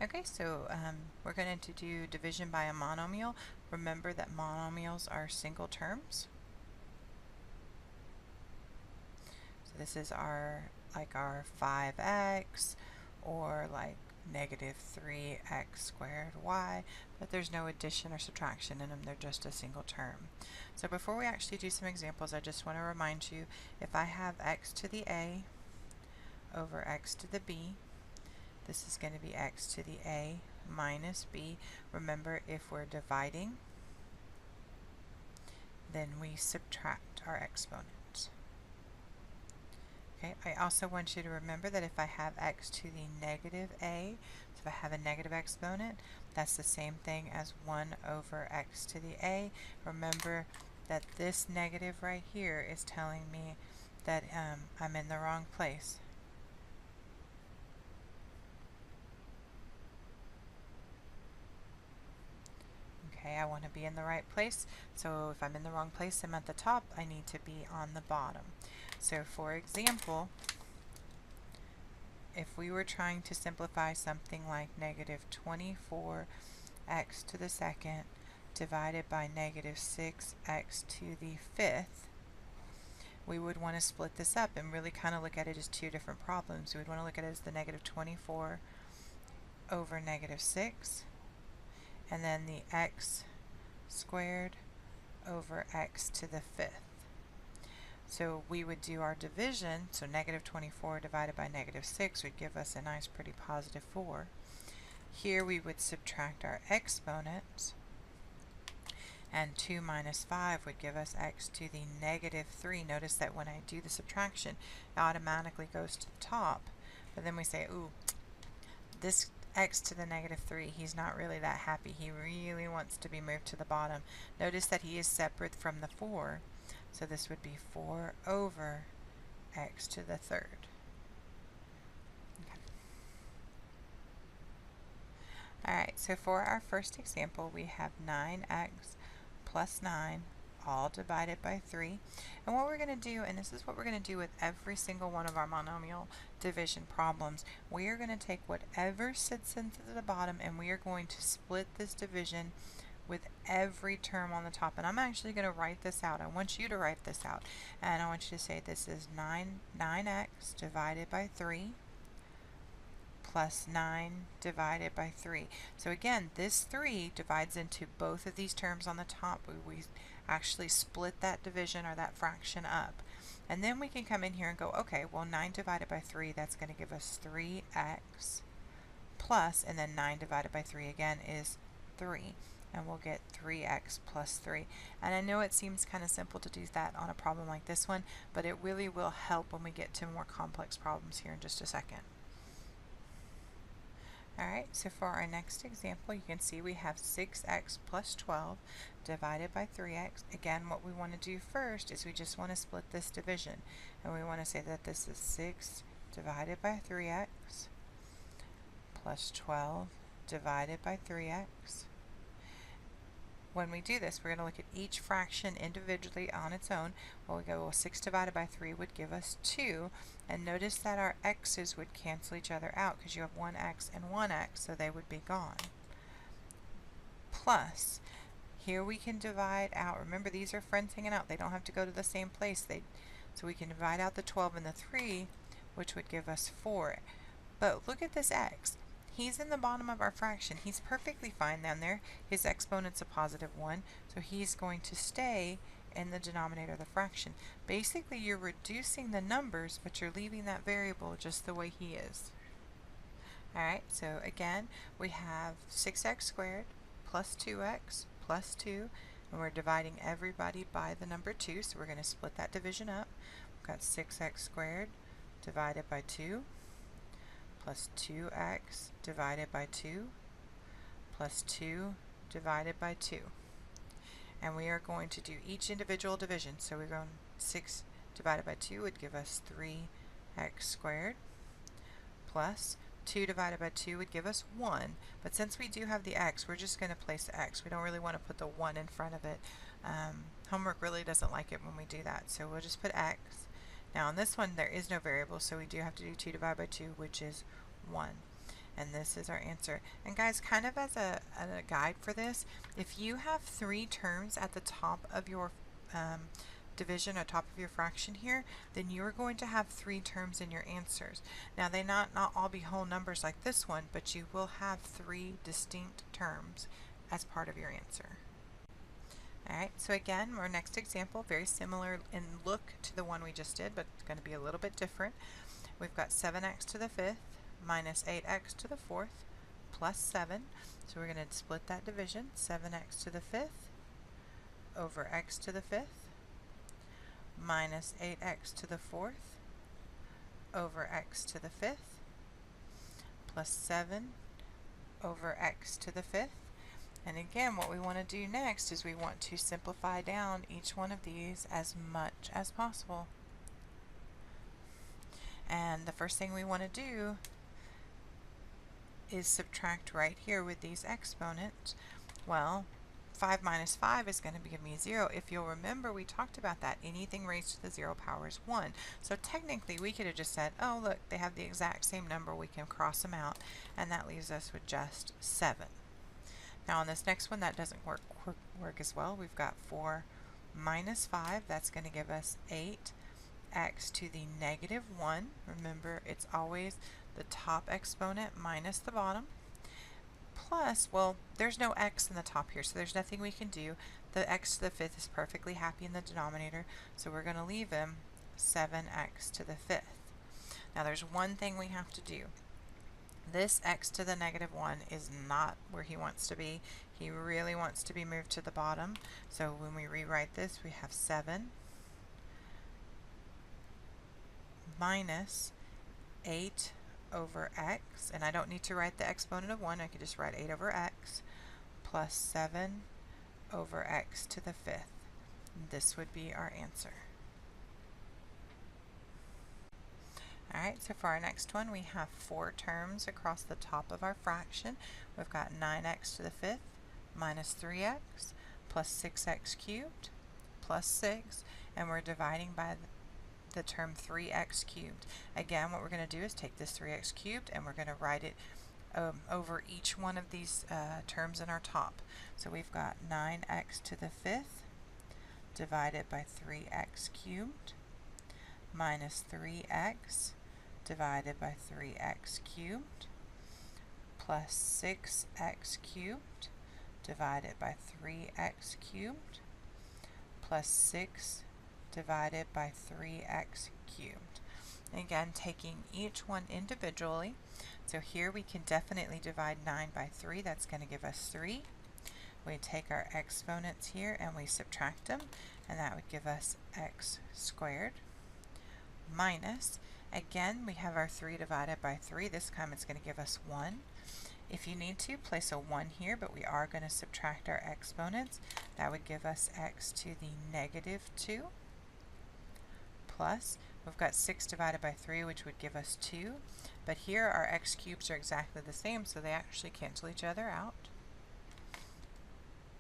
Okay, so we're going to do division by a monomial. Remember that monomials are single terms. So this is our 5x, or like negative 3x squared y, but there's no addition or subtraction in them, they're just a single term. So before we actually do some examples, I just want to remind you, if I have x to the a over x to the b, this is going to be x to the a minus b. Remember, if we're dividing, then we subtract our exponents. Okay, I also want you to remember that if I have x to the negative a, so if I have a negative exponent, that's the same thing as 1 over x to the a. Remember that this negative right here is telling me that I'm in the wrong place. Okay, I want to be in the right place, so if I'm in the wrong place, I'm at the top, I need to be on the bottom. So for example, if we were trying to simplify something like negative 24x to the second divided by negative 6x to the fifth, we would want to split this up and really kind of look at it as two different problems. We would want to look at it as the negative 24 over negative 6, and then the x squared over x to the fifth. So we would do our division, so negative 24 divided by negative 6 would give us a nice pretty positive 4. Here we would subtract our exponents, and 2 minus 5 would give us x to the negative 3. Notice that when I do the subtraction, it automatically goes to the top, but then we say, ooh, this x to the negative 3, he's not really that happy. He really wants to be moved to the bottom. Notice that he is separate from the 4, so this would be 4 over x to the third. Okay. Alright, so for our first example, we have 9x plus 9 all divided by 3. And what we're going to do, and this is what we're going to do with every single one of our monomial division problems, we are going to take whatever sits into the bottom and we are going to split this division with every term on the top. And I'm actually going to write this out. I want you to write this out. And I want you to say this is 9x divided by 3 plus 9 divided by 3. So again, this 3 divides into both of these terms on the top. We actually split that division or that fraction up. And then we can come in here and go, okay, well 9 divided by 3, that's going to give us 3x plus, and then 9 divided by 3 again is 3. And we'll get 3x plus 3. And I know it seems kind of simple to do that on a problem like this one, but it really will help when we get to more complex problems here in just a second. Alright, so for our next example, you can see we have 6x plus 12 divided by 3x. Again, what we want to do first is we just want to split this division. And we want to say that this is 6 divided by 3x plus 12 divided by 3x. When we do this, we're going to look at each fraction individually on its own. Well, we go, well, 6 divided by 3 would give us 2. And notice that our x's would cancel each other out because you have 1x and 1x, so they would be gone. Plus, here we can divide out. Remember, these are friends hanging out. They don't have to go to the same place. So we can divide out the 12 and the 3, which would give us 4. But look at this x. He's in the bottom of our fraction. He's perfectly fine down there. His exponent's a positive 1, so he's going to stay in the denominator of the fraction. Basically, you're reducing the numbers, but you're leaving that variable just the way he is. Alright, so again, we have 6x squared plus 2x plus 2, and we're dividing everybody by the number 2, so we're going to split that division up. We've got 6x squared divided by 2 plus 2x divided by 2 plus 2 divided by 2. And we are going to do each individual division. So we're going 6 divided by 2 would give us 3x squared plus 2 divided by 2 would give us 1. But since we do have the x, we're just going to place the x. We don't really want to put the 1 in front of it. Homework really doesn't like it when we do that. So we'll just put x. Now on this one there is no variable, so we do have to do 2 divided by 2, which is 1. and this is our answer. And guys, kind of as a guide for this, if you have 3 terms at the top of your division or top of your fraction here, then you're going to have 3 terms in your answers. Now they not all be whole numbers like this one, but you will have 3 distinct terms as part of your answer. Alright, so again, our next example, very similar in look to the one we just did, but it's going to be a little bit different. We've got 7x to the 5th minus 8x to the 4th plus 7. So we're going to split that division. 7x to the 5th over x to the 5th minus 8x to the 4th over x to the 5th plus 7 over x to the 5th. And again, what we want to do next is we want to simplify down each one of these as much as possible. And the first thing we want to do is subtract right here with these exponents. Well, 5 minus 5 is going to give me 0. If you'll remember, we talked about that. Anything raised to the 0 power is 1. So technically, we could have just said, oh, look, they have the exact same number. We can cross them out, and that leaves us with just 7. Now on this next one, that doesn't work as well. We've got 4 minus 5. That's going to give us 8x to the negative 1. Remember, it's always the top exponent minus the bottom. Plus, well, there's no x in the top here, so there's nothing we can do. The x to the 5th is perfectly happy in the denominator, so we're going to leave him 7x to the 5th. Now there's one thing we have to do. This x to the negative 1 is not where he wants to be. He really wants to be moved to the bottom. So when we rewrite this, we have 7 minus 8 over x. And I don't need to write the exponent of 1. I could just write 8 over x plus 7 over x to the 5th. This would be our answer. Alright, so for our next one, we have 4 terms across the top of our fraction. We've got 9x to the 5th minus 3x plus 6x cubed plus 6, and we're dividing by the term 3x cubed. Again, what we're going to do is take this 3x cubed and we're going to write it over each one of these terms in our top. So we've got 9x to the 5th divided by 3x cubed minus 3x divided by 3x cubed plus 6x cubed divided by 3x cubed plus 6 divided by 3x cubed. And again, taking each one individually. So here we can definitely divide 9 by 3. That's going to give us 3. We take our exponents here and we subtract them, and that would give us x squared minus, again, we have our 3 divided by 3. This time it's going to give us 1. If you need to, place a 1 here, but we are going to subtract our exponents. That would give us x to the negative 2 plus, we've got 6 divided by 3, which would give us 2. But here our x cubes are exactly the same, so they actually cancel each other out.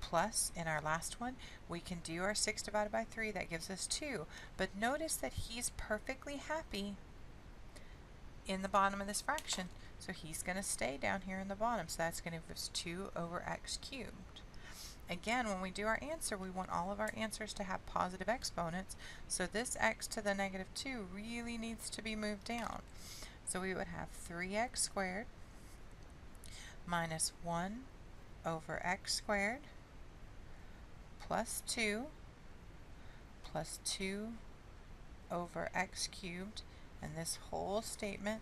Plus, in our last one, we can do our 6 divided by 3. That gives us 2. But notice that he's perfectly happy in the bottom of this fraction. So he's going to stay down here in the bottom. So that's going to give us 2 over x cubed. Again, when we do our answer, we want all of our answers to have positive exponents. So this x to the negative 2 really needs to be moved down. So we would have 3x squared minus 1 over x squared plus 2 over x cubed, and this whole statement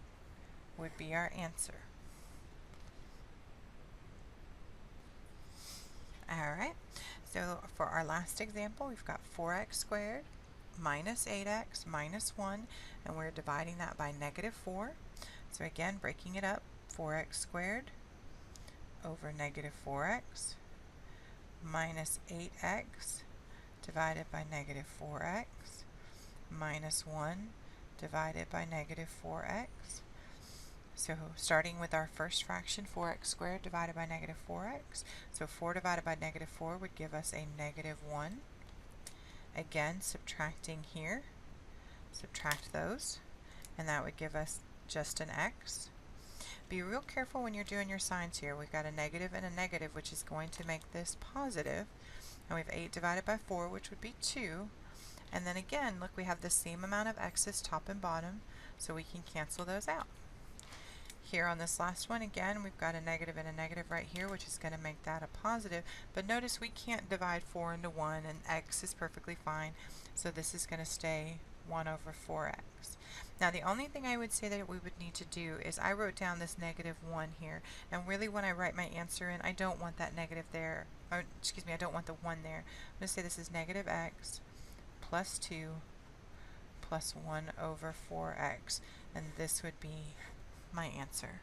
would be our answer. Alright, so for our last example, we've got 4x squared minus 8x minus 1, and we're dividing that by negative 4. So again, breaking it up, 4x squared over negative 4x minus 8x divided by negative 4x minus 1 divided by negative 4x. So starting with our first fraction, 4x squared divided by negative 4x. So 4 divided by negative 4 would give us a negative 1. Again, subtracting here, subtract those, and that would give us just an x. Be real careful when you're doing your signs here. We've got a negative and a negative, which is going to make this positive. And we have 8 divided by 4, which would be 2. And then again, look, we have the same amount of x's top and bottom, so we can cancel those out. Here on this last one, again, we've got a negative and a negative right here, which is going to make that a positive. But notice we can't divide 4 into 1, and x is perfectly fine. So this is going to stay 1 over 4x. Now the only thing I would say that we would need to do is I wrote down this negative 1 here, and really when I write my answer in, I don't want that negative there, or excuse me, I don't want the 1 there. I'm going to say this is negative x plus 2 plus 1 over 4x, and this would be my answer.